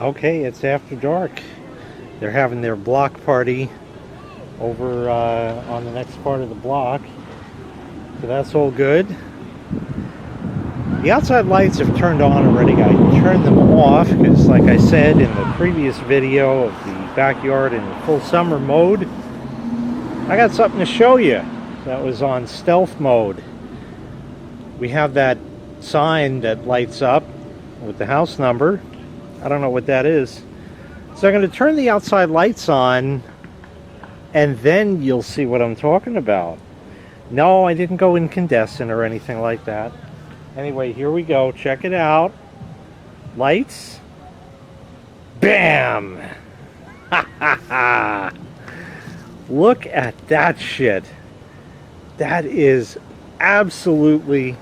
Okay, it's after dark. They're having their block party over on the next part of the block. So that's all good. The outside lights have turned on already. I turned them off because, like I said in the previous video of the backyard in full summer mode, I got something to show you that was on stealth mode. We have that sign that lights up with the house number. I don't know what that is. So I'm going to turn the outside lights on and then you'll see what I'm talking about. No, I didn't go incandescent or anything like that. Anyway, here we go. Check it out. Lights. Bam! Ha ha ha! Look at that shit. That is absolutely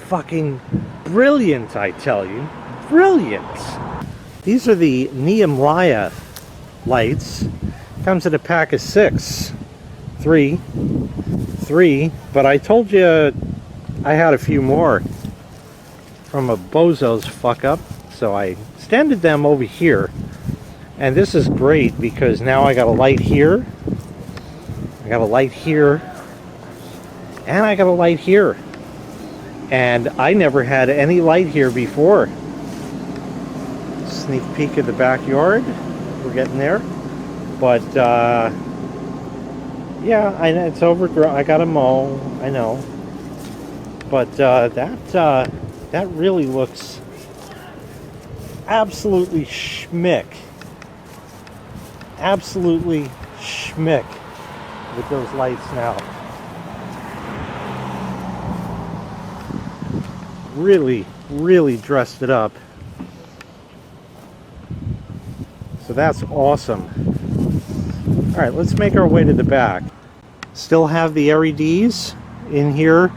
fucking brilliant, I tell you. Brilliant. These are the NeymLya lights. Comes in a pack of 6. Three, but I told you I had a few more from a bozo's fuck up, so I extended them over here. And this is great because now I got a light here, I got a light here, and I got a light here. And I never had any light here before. Sneak peek of the backyard. We're getting there. But, yeah, it's overgrown. I gotta mow, I know. But that really looks absolutely schmick. Absolutely schmick with those lights now. Really, really dressed it up. So that's awesome. All right, let's make our way to the back. Still have the LEDs in here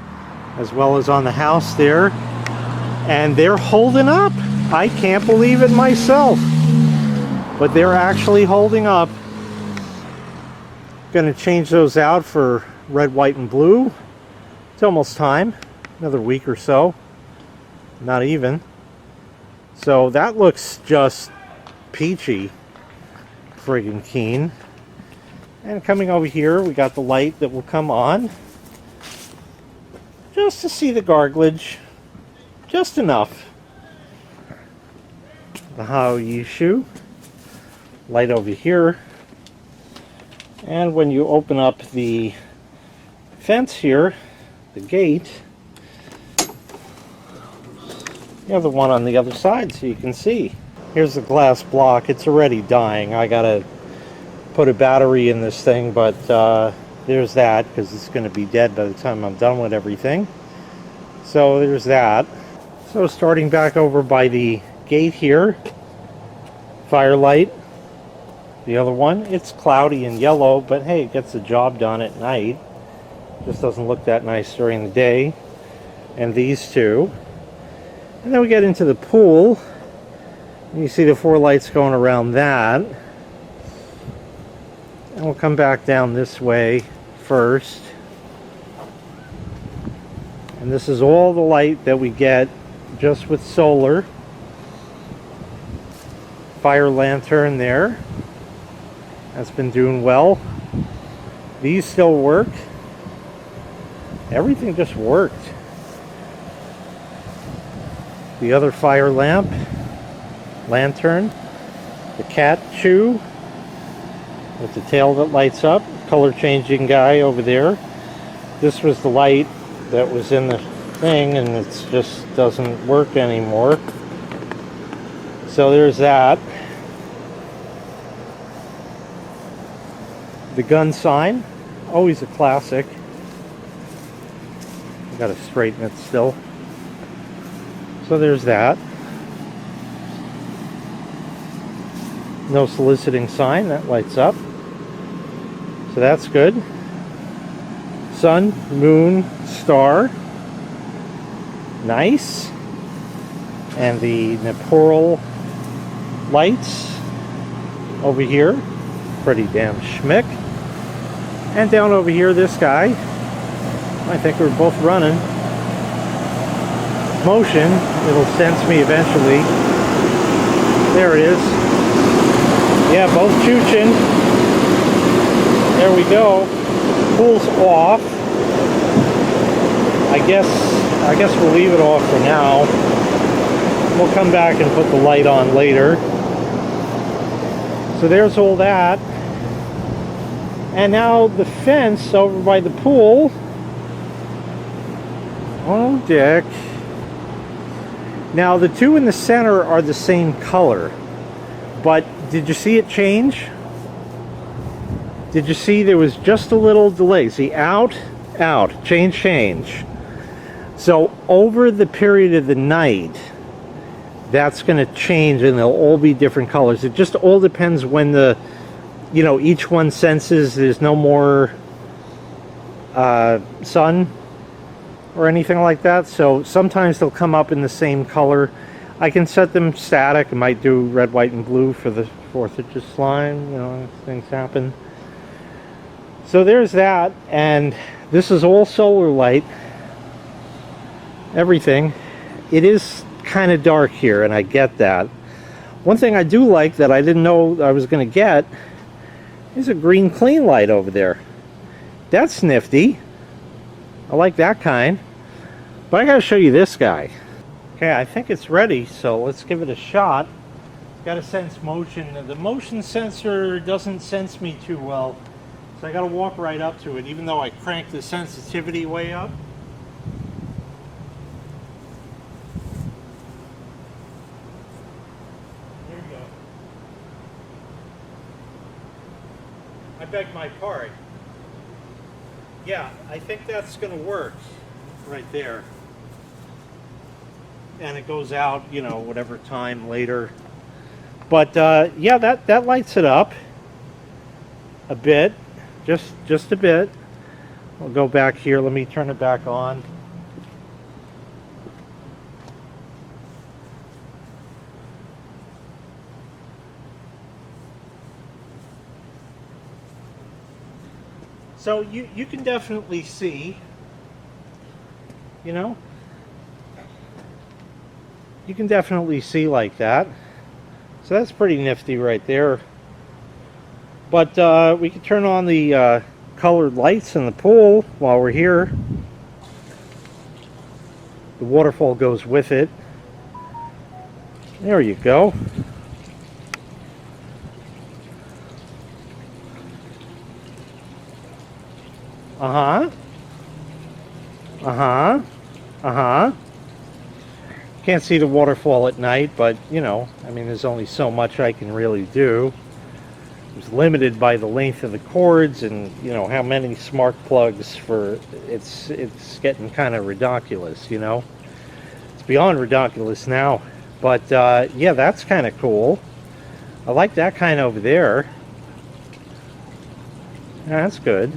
as well as on the house there. And they're holding up. I can't believe it myself. But they're actually holding up. Gonna change those out for red, white, and blue. It's almost time. Another week or so. Not even. So that looks just peachy. Friggin' keen. And coming over here, we got the light that will come on. Just to see the garglage. Just enough. The How-Yishu. Light over here. And when you open up the fence here, the gate, you have the one on the other side so you can see. Here's the glass block. It's already dying. I gotta put a battery in this thing, but there's that because it's going to be dead by the time I'm done with everything. So there's that. So starting back over by the gate here, firelight. The other one, it's cloudy and yellow, but hey, it gets the job done at night. Just doesn't look that nice during the day. And these two. And then we get into the pool. And you see the 4 lights going around that. And we'll come back down this way first. And this is all the light that we get just with solar. Fire lantern there. That's been doing well. These still work. Everything just worked. The other fire lamp. Lantern. The cat chew. With the tail that lights up. Color changing guy over there. This was the light that was in the thing and it just doesn't work anymore. So there's that. The gun sign. Always a classic. I gotta straighten it still. So there's that. No soliciting sign. That lights up. So that's good. Sun, moon, star. Nice. And the Nepal lights over here. Pretty damn schmick. And down over here, this guy. I think we're both running. Motion. It'll sense me eventually. there it is. Yeah, both chooching. There we go. Pool's off. I guess we'll leave it off for now. We'll come back and put the light on later. So there's all that. And now the fence over by the pool. Oh, Dick. Now the two in the center are the same color. But did you see it change? Did you see there was just a little delay? See, out, change. So over the period of the night, that's going to change and they'll all be different colors. It just all depends when the, you know, each one senses there's no more sun or anything like that. So sometimes they'll come up in the same color. I can set them static. I might do red, white, and blue for the 4th of July. You know, things happen. So there's that, and this is all solar light. Everything. It is kind of dark here, and I get that. One thing I do like that I didn't know I was going to get is a green clean light over there. That's nifty. I like that kind. But I got to show you this guy. Okay, I think it's ready, so let's give it a shot. Got to sense motion. The motion sensor doesn't sense me too well, so I got to walk right up to it, even though I cranked the sensitivity way up. There you go. I beg my pardon. Yeah, I think that's going to work right there. And it goes out, you know, whatever time later. But yeah, that lights it up a bit, just a bit. We'll go back here. Let me turn it back on. So you can definitely see, you know, you can definitely see like that. So that's pretty nifty right there. But we can turn on the colored lights in the pool while we're here. The waterfall goes with it. There you go. Can't see the waterfall at night, but you know, I mean, there's only so much I can really do. It's limited by the length of the cords and, you know, how many smart plugs for it's getting kind of ridiculous, you know. It's beyond ridiculous now. But yeah, that's kind of cool. I like that kind over there. Yeah, that's good.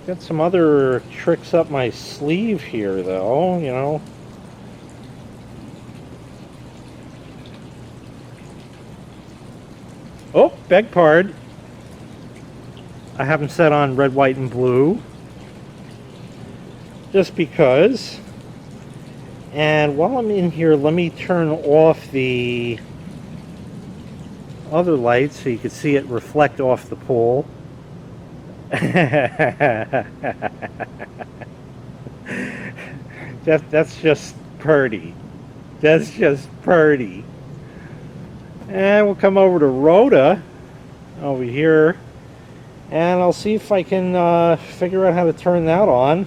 Got some other tricks up my sleeve here, though, you know. Oh, beg pardon. I have them set on red, white, and blue. Just because. And while I'm in here, let me turn off the other lights so you can see it reflect off the pool. That's just purty. That's just purty. And we'll come over to Rhoda over here, and I'll see if I can figure out how to turn that on.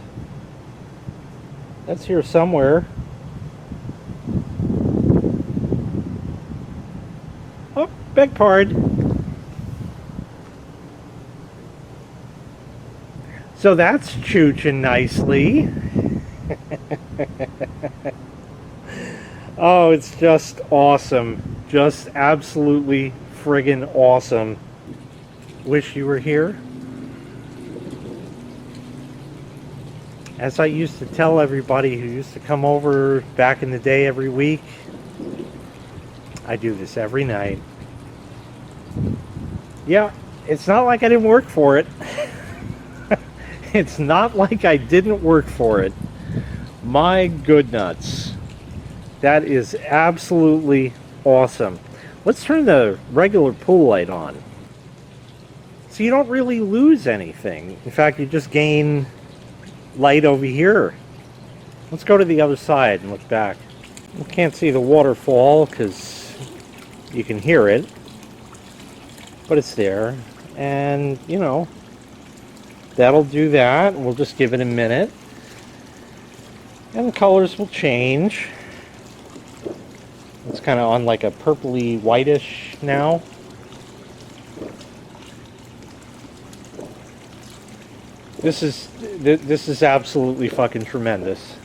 That's here somewhere. Oh, beg pardon. So that's chooching nicely. Oh, it's just awesome. Just absolutely friggin' awesome. Wish you were here. As I used to tell everybody who used to come over back in the day every week, I do this every night. Yeah, it's not like I didn't work for it. It's not like I didn't work for it. My good nuts. That is absolutely awesome. Let's turn the regular pool light on. So you don't really lose anything. In fact, you just gain light over here. Let's go to the other side and look back. You can't see the waterfall because you can hear it, but it's there. And, you know, that'll do that. We'll just give it a minute. And the colors will change. It's kind of on like a purpley whitish now. This is absolutely fucking tremendous.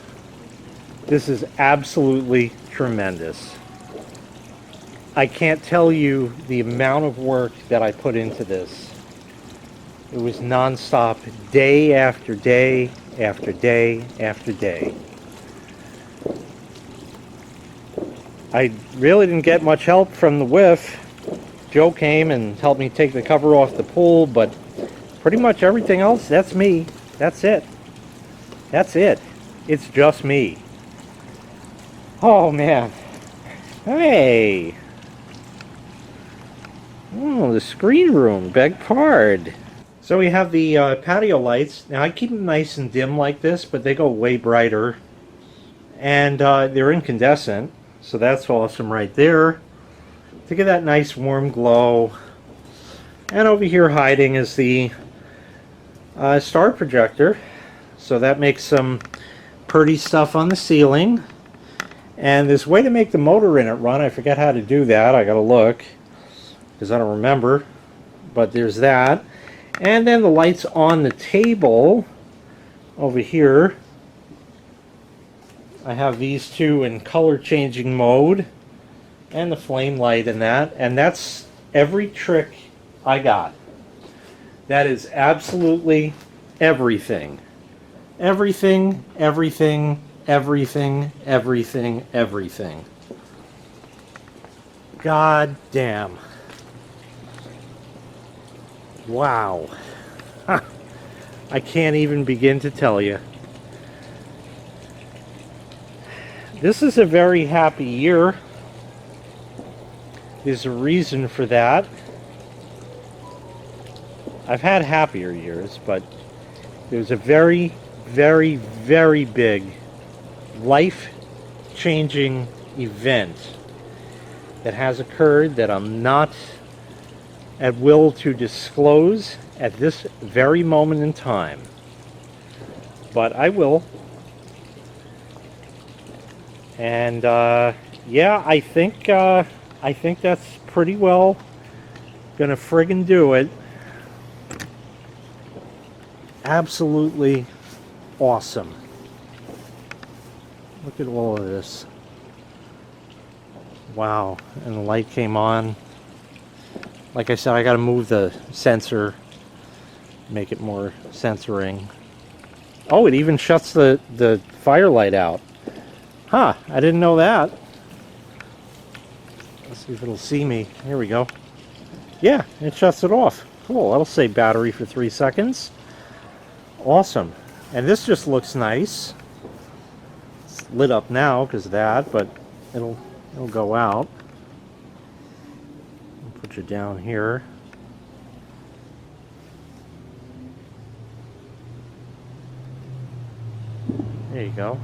This is absolutely tremendous. I can't tell you the amount of work that I put into this. It was nonstop, day after day after day after day. I really didn't get much help from the whiff. Joe came and helped me take the cover off the pool, but pretty much everything else, that's me. That's it. That's it. It's just me. Oh, man. Hey. Oh, the screen room. Beg pardon. So we have the patio lights. Now, I keep them nice and dim like this, but they go way brighter. And they're incandescent, so that's awesome right there. To get that nice warm glow. And over here hiding is the star projector. So that makes some pretty stuff on the ceiling. And there's a way to make the motor in it run. I forget how to do that. I gotta look because I don't remember. But there's that. And then the lights on the table over here. I have these two in color changing mode. And the flame light in that. And that's every trick I got. That is absolutely everything. Everything, everything, everything, everything, everything. God damn. Wow. I can't even begin to tell you. This is a very happy year. There's a reason for that. I've had happier years, but there's a very, very, very big life-changing event that has occurred that I'm not at will to disclose at this very moment in time. But I will. And yeah, I think that's pretty well gonna friggin' do it. Absolutely awesome. Look at all of this. Wow. And the light came on. Like I said, I gotta move the sensor, make it more sensoring. Oh, it even shuts the firelight out. Huh, I didn't know that. Let's see if it'll see me. Here we go. Yeah, it shuts it off. Cool, that'll save battery for 3 seconds. Awesome. And this just looks nice. It's lit up now because of that, but it'll go out. I'll put you down here. There you go.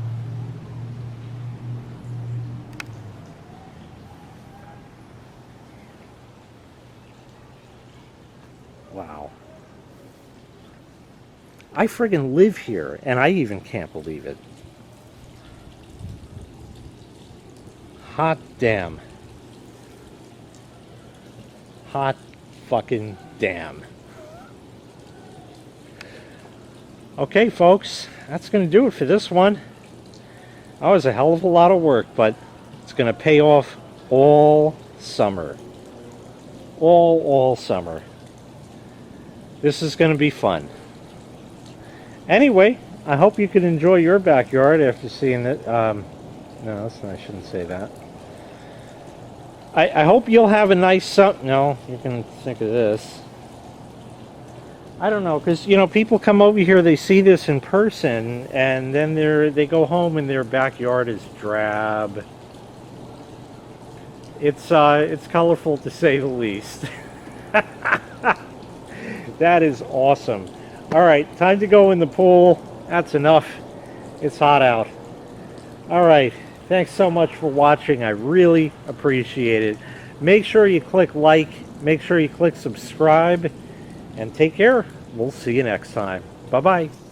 Wow. I friggin' live here, and I even can't believe it. Hot damn. Hot fucking damn. Okay, folks, that's going to do it for this one. That was a hell of a lot of work, but it's going to pay off all summer. All summer. This is going to be fun. Anyway, I hope you can enjoy your backyard after seeing it. No, I shouldn't say that. I hope you'll have a nice summer. No, you can think of this. I don't know, because, you know, people come over here, they see this in person, and then they go home and their backyard is drab It's colorful to say the least. That is awesome. All right, time to go in the pool. That's enough. It's hot out. All right, thanks so much for watching. I really appreciate it. Make sure you click like, make sure you click subscribe, and take care. We'll see you next time. Bye-bye.